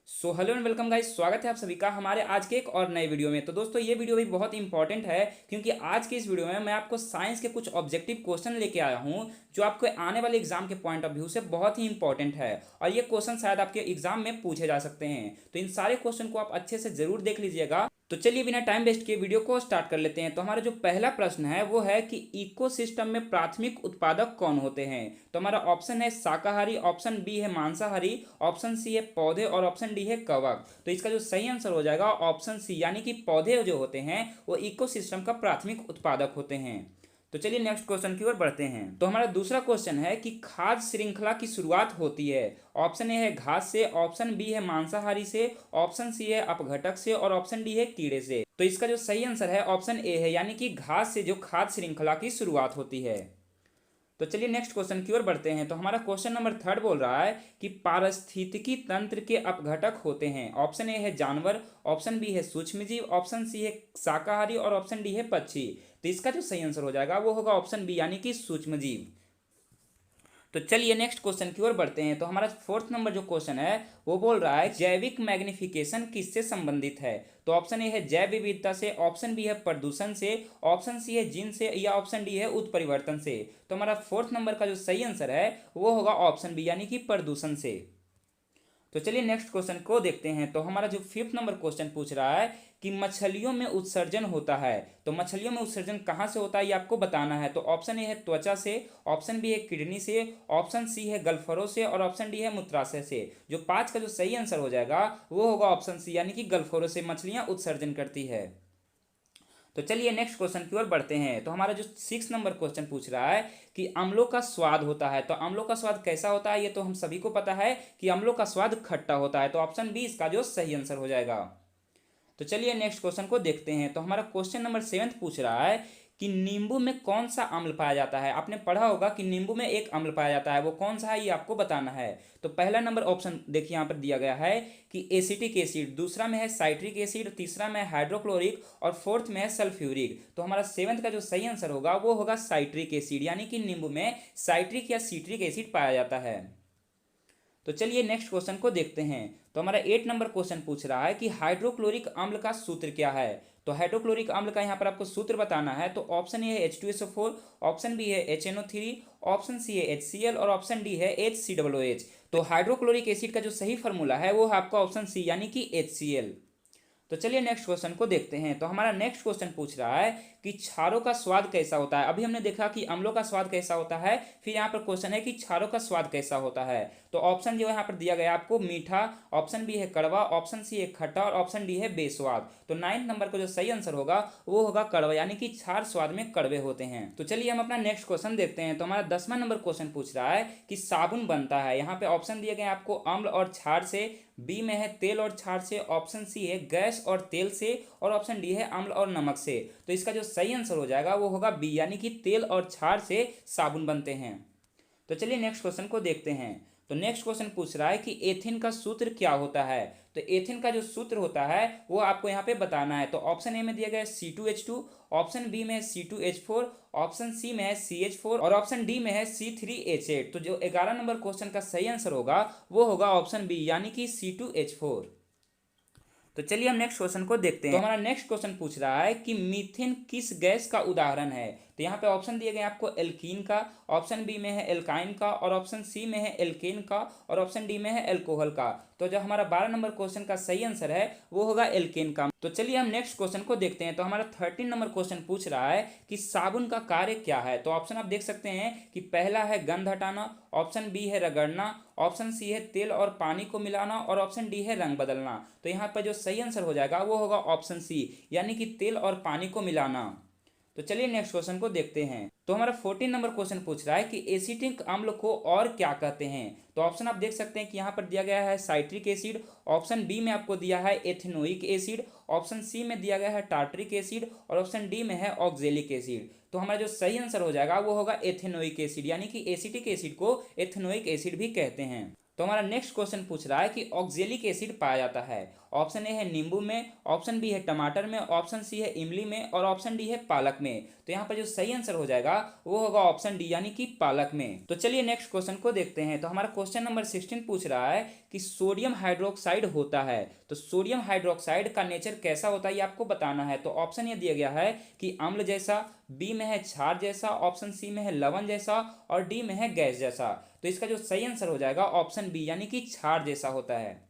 So hello and welcome guys, स्वागत है आप सभी का हमारे आज के एक और नए वीडियो में। तो दोस्तों ये वीडियो भी बहुत इंपॉर्टेंट है क्योंकि आज के इस वीडियो में मैं आपको साइंस के कुछ ऑब्जेक्टिव क्वेश्चन लेके आया हूं जो आपको आने वाले एग्जाम के पॉइंट ऑफ व्यू से बहुत ही इंपॉर्टेंट है और ये क्वेश्चन शायद आपके एग्जाम में पूछे जा सकते हैं। तो इन सारे क्वेश्चन को आप अच्छे से जरूर देख लीजिएगा। तो चलिए बिना टाइम वेस्ट किए वीडियो को स्टार्ट कर लेते हैं। तो हमारा जो पहला प्रश्न है वो है कि इकोसिस्टम में प्राथमिक उत्पादक कौन होते हैं। तो हमारा ऑप्शन है शाकाहारी, ऑप्शन बी है मांसाहारी, ऑप्शन सी है पौधे और ऑप्शन डी है कवक। तो इसका जो सही आंसर हो जाएगा ऑप्शन सी, यानी कि पौधे जो होते हैं वो इकोसिस्टम का प्राथमिक उत्पादक होते हैं। तो चलिए नेक्स्ट क्वेश्चन की ओर बढ़ते हैं। तो हमारा दूसरा क्वेश्चन है कि खाद्य श्रृंखला की शुरुआत होती है। ऑप्शन ए है घास से, ऑप्शन बी है मांसाहारी से, ऑप्शन सी है अपघटक से और ऑप्शन डी है कीड़े से। तो इसका जो सही आंसर है ऑप्शन ए है, यानी कि घास से जो खाद्य श्रृंखला की शुरुआत होती है। तो चलिए नेक्स्ट क्वेश्चन की ओर बढ़ते हैं। तो हमारा क्वेश्चन नंबर थर्ड बोल रहा है कि पारिस्थितिकी तंत्र के अपघटक होते हैं। ऑप्शन ए है जानवर, ऑप्शन बी है सूक्ष्मजीव, ऑप्शन सी है शाकाहारी और ऑप्शन डी है पक्षी। तो इसका जो सही आंसर हो जाएगा वो होगा ऑप्शन बी, यानी कि सूक्ष्मजीव। तो चलिए नेक्स्ट क्वेश्चन की ओर बढ़ते हैं। तो हमारा फोर्थ नंबर जो क्वेश्चन है वो बोल रहा है जैविक मैग्निफिकेशन किससे संबंधित है। तो ऑप्शन ए है जैव विविधता से, ऑप्शन बी है प्रदूषण से, ऑप्शन सी है जीन से या ऑप्शन डी है उत्परिवर्तन से। तो हमारा फोर्थ नंबर का जो सही आंसर है वो होगा ऑप्शन बी, यानी कि प्रदूषण से। तो चलिए नेक्स्ट क्वेश्चन को देखते हैं। तो हमारा जो फिफ्थ नंबर क्वेश्चन पूछ रहा है कि मछलियों में उत्सर्जन होता है। तो मछलियों में उत्सर्जन कहाँ से होता है ये आपको बताना है। तो ऑप्शन ए है त्वचा से, ऑप्शन बी है किडनी से, ऑप्शन सी है गलफरों से और ऑप्शन डी है मूत्राशय से। जो पांच का जो सही आंसर हो जाएगा वो होगा ऑप्शन सी, यानी कि गलफरों से मछलियां उत्सर्जन करती है। तो चलिए नेक्स्ट क्वेश्चन की ओर बढ़ते हैं। तो हमारा जो सिक्स नंबर क्वेश्चन पूछ रहा है कि अम्लों का स्वाद होता है। तो अम्लों का स्वाद कैसा होता है ये तो हम सभी को पता है कि अम्लों का स्वाद खट्टा होता है। तो ऑप्शन बी इसका जो सही आंसर हो जाएगा। तो चलिए नेक्स्ट क्वेश्चन को देखते हैं। तो हमारा क्वेश्चन नंबर सेवेंथ पूछ रहा है कि नींबू में कौन सा अम्ल पाया जाता है। आपने पढ़ा होगा कि नींबू में एक अम्ल पाया जाता है, वो कौन सा है ये आपको बताना है। तो पहला नंबर ऑप्शन देखिए यहाँ पर दिया गया है कि एसिटिक एसिड, दूसरा में है साइट्रिक एसिड, तीसरा में है हाइड्रोक्लोरिक और फोर्थ में है सल्फ्यूरिक। तो हमारा सेवेंथ का जो सही आंसर होगा वो होगा साइट्रिक एसिड, यानी कि नींबू में साइट्रिक या सीट्रिक एसिड पाया जाता है। तो चलिए नेक्स्ट क्वेश्चन को देखते हैं। तो हमारा 8 नंबर क्वेश्चन पूछ रहा है कि हाइड्रोक्लोरिक अम्ल का सूत्र क्या है। तो हाइड्रोक्लोरिक अम्ल का यहाँ पर आपको सूत्र बताना है। तो ऑप्शन ए है H2SO4, ऑप्शन बी है HNO3, ऑप्शन सी है HCl और ऑप्शन डी है HCOOH। तो हाइड्रोक्लोरिक एसिड का जो सही फॉर्मूला है वो है आपका ऑप्शन सी, यानी कि HCl। तो चलिए नेक्स्ट क्वेश्चन को देखते हैं। तो हमारा नेक्स्ट क्वेश्चन पूछ रहा है कि क्षारों का स्वाद कैसा होता है। अभी हमने देखा कि अम्लों का स्वाद कैसा होता है, फिर यहाँ पर क्वेश्चन है कि क्षारों का स्वाद कैसा होता है। तो ऑप्शन जो यहाँ पर दिया गया आपको मीठा, ऑप्शन बी है कड़वा, ऑप्शन सी है खट्टा और ऑप्शन डी है बेस्वाद। तो नाइन्थ नंबर का जो सही आंसर होगा वो होगा कड़वा, यानी कि क्षार स्वाद में कड़वे होते हैं। तो चलिए हम अपना नेक्स्ट क्वेश्चन देखते हैं। तो हमारा 10वां नंबर क्वेश्चन पूछ रहा है कि साबुन बनता है। यहाँ पे ऑप्शन दिए गए आपको अम्ल और क्षार से, बी में है तेल और क्षार से, ऑप्शन सी है गैस और तेल से और ऑप्शन डी है अम्ल और नमक से। तो इसका जो सही आंसर हो जाएगा वो होगा बी, यानी कि तेल और क्षार से साबुन बनते हैं। तो चलिए नेक्स्ट क्वेश्चन को देखते हैं। तो नेक्स्ट क्वेश्चन पूछ रहा है कि एथिन का सूत्र क्या होता है। तो एथिन का जो सूत्र होता है वो आपको यहाँ पे बताना है। तो ऑप्शन ए में दिया गया है C2H2, ऑप्शन बी में है C2H4, ऑप्शन सी में है CH4 और ऑप्शन डी में है C3H8। तो जो 11 नंबर क्वेश्चन का सही आंसर होगा वो होगा ऑप्शन बी, यानी कि C2H4। तो चलिए हम नेक्स्ट क्वेश्चन को देखते हैं। तो हमारा नेक्स्ट क्वेश्चन पूछ रहा है कि मीथेन किस गैस का उदाहरण है। तो यहाँ पे ऑप्शन दिए गए आपको एल्कीन का, ऑप्शन बी में है एल्काइन का और ऑप्शन सी में है एल्केन का और ऑप्शन डी में है एल्कोहल का। तो जो हमारा 12 नंबर क्वेश्चन का सही आंसर है वो होगा एल्केन का। तो चलिए हम नेक्स्ट क्वेश्चन को देखते हैं। तो हमारा 13 नंबर क्वेश्चन पूछ रहा है कि साबुन का कार्य क्या है। तो ऑप्शन आप देख सकते हैं कि पहला है गंध हटाना, ऑप्शन बी है रगड़ना, ऑप्शन सी है तेल और पानी को मिलाना और ऑप्शन डी है रंग बदलना। तो यहाँ पर जो सही आंसर हो जाएगा वो होगा ऑप्शन सी, यानी कि तेल और पानी को मिलाना। तो चलिए नेक्स्ट क्वेश्चन को देखते हैं। तो हमारा 14 नंबर क्वेश्चन पूछ रहा है कि एसिटिक अम्ल को और क्या कहते हैं। तो ऑप्शन आप देख सकते हैं कि यहाँ पर दिया गया है साइट्रिक एसिड, ऑप्शन बी में आपको दिया है एथेनोइक एसिड, ऑप्शन सी में दिया गया है टार्टरिक एसिड और ऑप्शन डी में है ऑक्जेलिक एसिड। तो हमारा जो सही आंसर हो जाएगा वो होगा एथेनोइक एसिड, यानी कि एसिटिक एसिड को एथेनोइक एसिड भी कहते हैं। तो हमारा नेक्स्ट क्वेश्चन पूछ रहा है कि ऑक्जेलिक एसिड पाया जाता है। ऑप्शन ए है नींबू में, ऑप्शन बी है टमाटर में, ऑप्शन सी है इमली में और ऑप्शन डी है पालक में। तो यहाँ पर जो सही आंसर हो जाएगा वो होगा ऑप्शन डी यानी कि पालक में। तो चलिए नेक्स्ट क्वेश्चन को देखते हैं। तो हमारा क्वेश्चन नंबर 16 पूछ रहा है कि सोडियम हाइड्रोक्साइड होता है, तो सोडियम हाइड्रोक्साइड का नेचर कैसा होता है ये आपको बताना है। तो ऑप्शन ये दिया गया है कि अम्ल जैसा, बी में है क्षार जैसा, ऑप्शन सी में है लवण जैसा और डी में है गैस जैसा। तो इसका जो सही आंसर हो जाएगा ऑप्शन बी यानी कि क्षार जैसा होता है।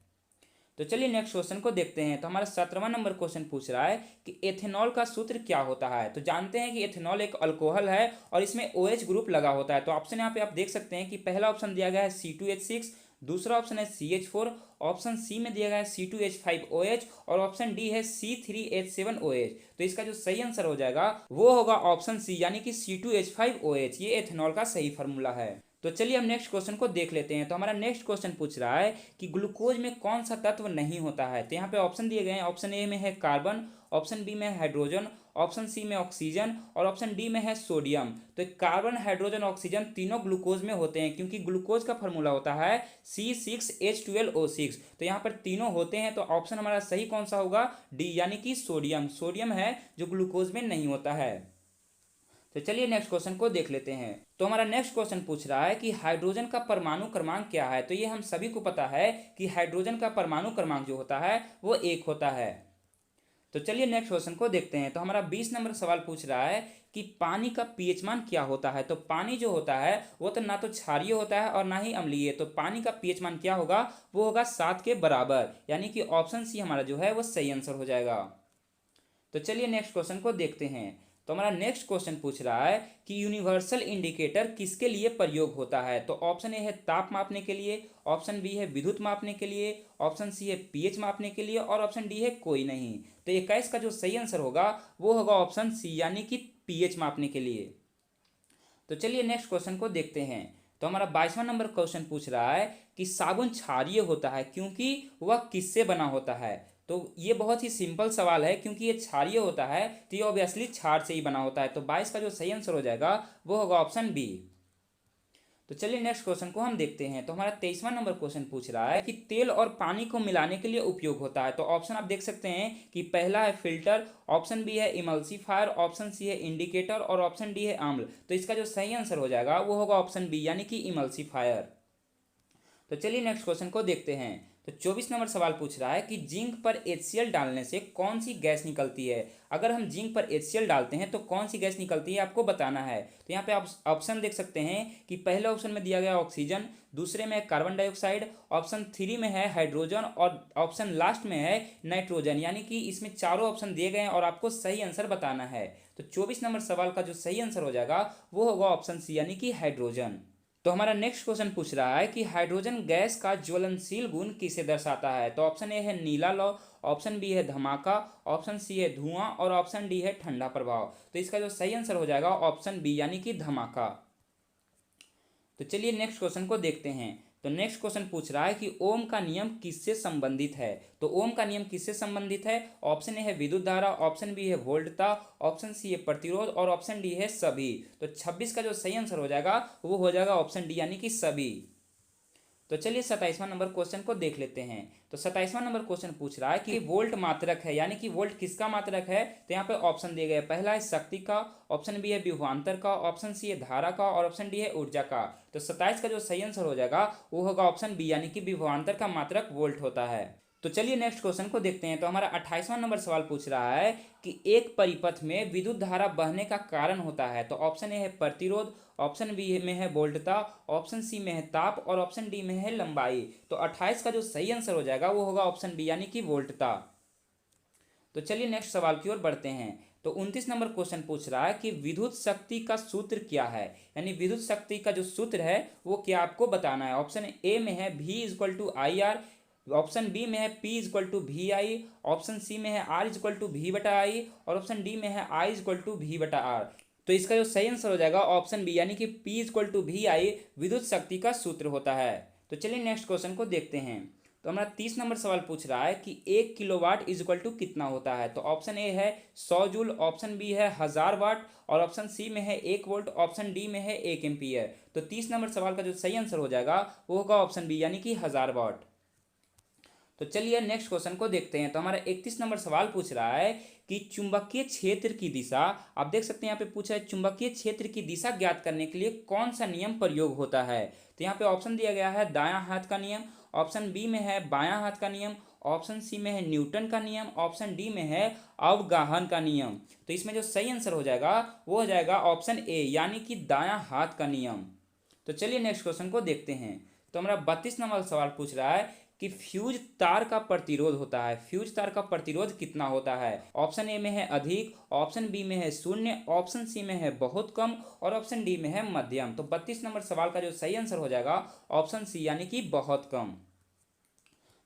तो चलिए नेक्स्ट क्वेश्चन को देखते हैं। तो हमारा 17वां नंबर क्वेश्चन पूछ रहा है कि एथेनॉल का सूत्र क्या होता है। तो जानते हैं कि एथेनॉल एक अल्कोहल है और इसमें OH ग्रुप लगा होता है। तो ऑप्शन यहाँ पे आप देख सकते हैं कि पहला ऑप्शन दिया गया है C2H6, दूसरा ऑप्शन है CH4, ऑप्शन सी में दिया गया है C2H5OH और ऑप्शन डी है C3H7OH। तो इसका जो सही आंसर हो जाएगा वो होगा ऑप्शन सी यानी कि C2H5OH। ये एथेनॉल का सही फार्मूला है। तो चलिए हम नेक्स्ट क्वेश्चन को देख लेते हैं। तो हमारा नेक्स्ट क्वेश्चन पूछ रहा है कि ग्लूकोज में कौन सा तत्व नहीं होता है। तो यहाँ पे ऑप्शन दिए गए हैं, ऑप्शन ए में है कार्बन, ऑप्शन बी में है हाइड्रोजन, ऑप्शन सी में ऑक्सीजन और ऑप्शन डी में है सोडियम। तो कार्बन, हाइड्रोजन, ऑक्सीजन तीनों ग्लूकोज में होते हैं क्योंकि ग्लूकोज का फॉर्मूला होता है C6H12O6। तो यहाँ पर तीनों होते हैं। तो ऑप्शन हमारा सही कौन सा होगा, डी यानी कि सोडियम। सोडियम है जो ग्लूकोज में नहीं होता है। तो चलिए नेक्स्ट क्वेश्चन को देख लेते हैं। तो हमारा नेक्स्ट क्वेश्चन पूछ रहा है कि हाइड्रोजन का परमाणु क्रमांक क्या है। तो ये हम सभी को पता है कि हाइड्रोजन का परमाणु क्रमांक जो होता है वो 1 होता है। तो चलिए नेक्स्ट क्वेश्चन को देखते हैं। तो हमारा 20 नंबर सवाल पूछ रहा है कि पानी का पीएच मान क्या होता है। तो पानी जो होता है वो तो ना तो क्षारीय होता है और ना ही अम्लीय। तो पानी का पीएच मान क्या होगा, वो होगा 7 के बराबर, यानी कि ऑप्शन सी हमारा जो है वो सही आंसर हो जाएगा। तो चलिए नेक्स्ट क्वेश्चन को देखते हैं। तो हमारा नेक्स्ट क्वेश्चन पूछ रहा है कि यूनिवर्सल इंडिकेटर किसके लिए प्रयोग होता है। तो ऑप्शन ए है ताप मापने के लिए, ऑप्शन बी है विद्युत मापने के लिए, ऑप्शन सी है पीएच मापने के लिए और ऑप्शन डी है कोई नहीं। तो 21 का जो सही आंसर होगा वो होगा ऑप्शन सी यानी कि पीएच मापने के लिए। तो चलिए नेक्स्ट क्वेश्चन को देखते हैं। तो हमारा 22वां नंबर क्वेश्चन पूछ रहा है कि साबुन क्षारीय होता है क्योंकि वह किससे बना होता है। तो ये बहुत ही सिंपल सवाल है, क्योंकि ये क्षारीय होता है तो ये ऑब्वियसली क्षार से ही बना होता है। तो 22 का जो सही आंसर हो जाएगा वो होगा ऑप्शन बी। तो चलिए नेक्स्ट क्वेश्चन को हम देखते हैं। तो हमारा 23वां नंबर क्वेश्चन पूछ रहा है कि तेल और पानी को मिलाने के लिए उपयोग होता है। तो ऑप्शन आप देख सकते हैं कि पहला है फिल्टर, ऑप्शन बी है इमल्सीफायर, ऑप्शन सी है इंडिकेटर और ऑप्शन डी है आम्ल। तो इसका जो सही आंसर हो जाएगा वो होगा ऑप्शन बी यानी कि इमल्सीफायर। तो चलिए नेक्स्ट क्वेश्चन को देखते हैं। तो 24 नंबर सवाल पूछ रहा है कि जिंक पर HCl डालने से कौन सी गैस निकलती है। अगर हम जिंक पर HCl डालते हैं तो कौन सी गैस निकलती है आपको बताना है। तो यहाँ पे आप ऑप्शन देख सकते हैं कि पहले ऑप्शन में दिया गया ऑक्सीजन, दूसरे में कार्बन डाइऑक्साइड, ऑप्शन 3 में है हाइड्रोजन और ऑप्शन लास्ट में है नाइट्रोजन। यानी कि इसमें चारों ऑप्शन दिए गए हैं और आपको सही आंसर बताना है। तो 24 नंबर सवाल का जो सही आंसर हो जाएगा वो होगा ऑप्शन सी यानी कि हाइड्रोजन। तो हमारा नेक्स्ट क्वेश्चन पूछ रहा है कि हाइड्रोजन गैस का ज्वलनशील गुण किसे दर्शाता है। तो ऑप्शन ए है नीला लौ, ऑप्शन बी है धमाका, ऑप्शन सी है धुआं और ऑप्शन डी है ठंडा प्रभाव। तो इसका जो सही आंसर हो जाएगा ऑप्शन बी यानी कि धमाका। तो चलिए नेक्स्ट क्वेश्चन को देखते हैं। तो नेक्स्ट क्वेश्चन पूछ रहा है कि ओम का नियम किससे संबंधित है। तो ओम का नियम किससे संबंधित है, ऑप्शन ए है विद्युत धारा, ऑप्शन बी है वोल्टता, ऑप्शन सी है प्रतिरोध और ऑप्शन डी है सभी। तो 26 का जो सही आंसर हो जाएगा वो हो जाएगा ऑप्शन डी यानी कि सभी। तो चलिए 27वां नंबर क्वेश्चन को देख लेते हैं। तो 27वां नंबर क्वेश्चन पूछ रहा है कि वोल्ट मात्रक है, यानी कि वोल्ट किसका मात्रक है। तो यहाँ पे ऑप्शन दिए गए, पहला है शक्ति का, ऑप्शन बी है विभवांतर का, ऑप्शन सी है धारा का और ऑप्शन डी है ऊर्जा का। तो 27 का जो सही आंसर हो जाएगा वो होगा ऑप्शन बी यानी कि विभवांतर का मात्रक वोल्ट होता है। तो चलिए नेक्स्ट क्वेश्चन को देखते हैं। तो हमारा 28वां नंबर सवाल पूछ रहा है कि एक परिपथ में विद्युत धारा बहने का कारण होता है। तो ऑप्शन ए है प्रतिरोध, ऑप्शन बी में है वोल्टता, ऑप्शन सी में है ताप और ऑप्शन डी में है लंबाई। तो 28 का जो सही आंसर हो जाएगा वो होगा ऑप्शन बी यानी कि वोल्टता। तो चलिए नेक्स्ट सवाल की ओर बढ़ते हैं। तो 29 नंबर क्वेश्चन पूछ रहा है कि विद्युत शक्ति का सूत्र क्या है, यानी विद्युत शक्ति का जो सूत्र है वो क्या आपको बताना है। ऑप्शन ए में है V=IR, ऑप्शन बी में है P=VI, ऑप्शन सी में है R=V/I और ऑप्शन डी में है I=V/R। तो इसका जो सही आंसर हो जाएगा ऑप्शन बी यानी कि P=VI विद्युत शक्ति का सूत्र होता है। तो चलिए नेक्स्ट क्वेश्चन को देखते हैं। तो हमारा 30 नंबर सवाल पूछ रहा है कि 1 किलोवाट इक्वल टू कितना होता है। तो ऑप्शन ए है 100 जूल, ऑप्शन बी है 1000 वाट और ऑप्शन सी में है 1 वोल्ट, ऑप्शन डी में है 1 एम्पियर। तो 30 नंबर सवाल का जो सही आंसर हो जाएगा वो होगा ऑप्शन बी यानी कि 1000 वाट। तो चलिए नेक्स्ट क्वेश्चन को देखते हैं। तो हमारा 31 नंबर सवाल पूछ रहा है कि चुंबकीय क्षेत्र की दिशा, आप देख सकते हैं यहाँ पे पूछा है चुंबकीय क्षेत्र की दिशा ज्ञात करने के लिए कौन सा नियम प्रयोग होता है। तो यहाँ पे ऑप्शन दिया गया है दायां हाथ का नियम, ऑप्शन बी में है बायां हाथ का नियम, ऑप्शन सी में है न्यूटन का नियम, ऑप्शन डी में है अवगाहन का नियम। तो इसमें जो सही आंसर हो जाएगा वो हो जाएगा ऑप्शन ए यानी कि दायां हाथ का नियम। तो चलिए नेक्स्ट क्वेश्चन को देखते हैं। तो हमारा 32 नंबर सवाल पूछ रहा है कि फ्यूज तार का प्रतिरोध होता है, फ्यूज तार का प्रतिरोध कितना होता है। ऑप्शन ए में है अधिक, ऑप्शन बी में है शून्य, ऑप्शन सी में है बहुत कम और ऑप्शन डी में है मध्यम। तो 32 नंबर सवाल का जो सही आंसर हो जाएगा ऑप्शन सी यानी कि बहुत कम।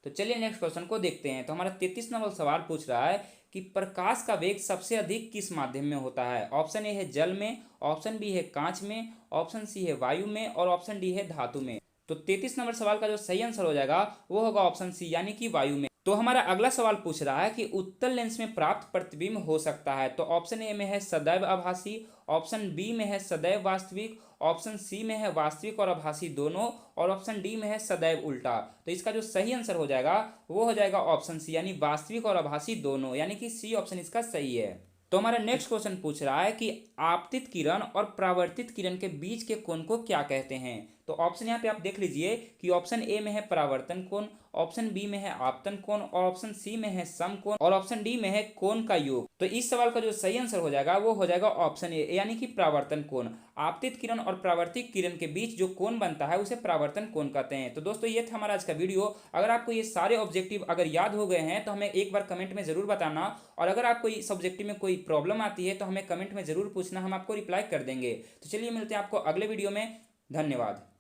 तो चलिए नेक्स्ट क्वेश्चन को देखते हैं। तो हमारा 33 नंबर सवाल पूछ रहा है कि प्रकाश का वेग सबसे अधिक किस माध्यम में होता है। ऑप्शन ए है जल में, ऑप्शन बी है कांच में, ऑप्शन सी है वायु में और ऑप्शन डी है धातु में। तो 33 नंबर सवाल का जो सही आंसर हो जाएगा वो होगा ऑप्शन सी यानी कि वायु में। तो हमारा अगला सवाल पूछ रहा है कि उत्तल लेंस में प्राप्त प्रतिबिंब हो सकता है। तो ऑप्शन ए में है सदैव आभासी, ऑप्शन बी में है सदैव वास्तविक, ऑप्शन सी में है वास्तविक और आभासी दोनों और ऑप्शन डी में है सदैव उल्टा। तो इसका जो सही आंसर हो जाएगा वो हो जाएगा ऑप्शन सी यानी वास्तविक और आभासी दोनों, यानी कि सी ऑप्शन इसका सही है। तो हमारा नेक्स्ट क्वेश्चन पूछ रहा है कि आपतित किरण और परावर्तित किरण के बीच के कोण को क्या कहते हैं। तो ऑप्शन यहाँ पे आप देख लीजिए कि ऑप्शन ए में है परावर्तन कोण, ऑप्शन बी में है आपतन कोण और ऑप्शन सी में है समकोण और ऑप्शन डी में है कोण का योग। तो इस सवाल का जो सही आंसर हो जाएगा वो हो जाएगा ऑप्शन ए यानी कि परावर्तन कोण। आपतित किरण और परावर्तित किरण के बीच जो कोण बनता है उसे परावर्तन कोण कहते हैं। तो दोस्तों ये था हमारा आज का वीडियो। अगर आपको ये सारे ऑब्जेक्टिव अगर याद हो गए हैं तो हमें एक बार कमेंट में जरूर बताना, और अगर आपको इस ऑब्जेक्टिव में कोई प्रॉब्लम आती है तो हमें कमेंट में जरूर पूछना, हम आपको रिप्लाई कर देंगे। तो चलिए मिलते हैं आपको अगले वीडियो में। धन्यवाद।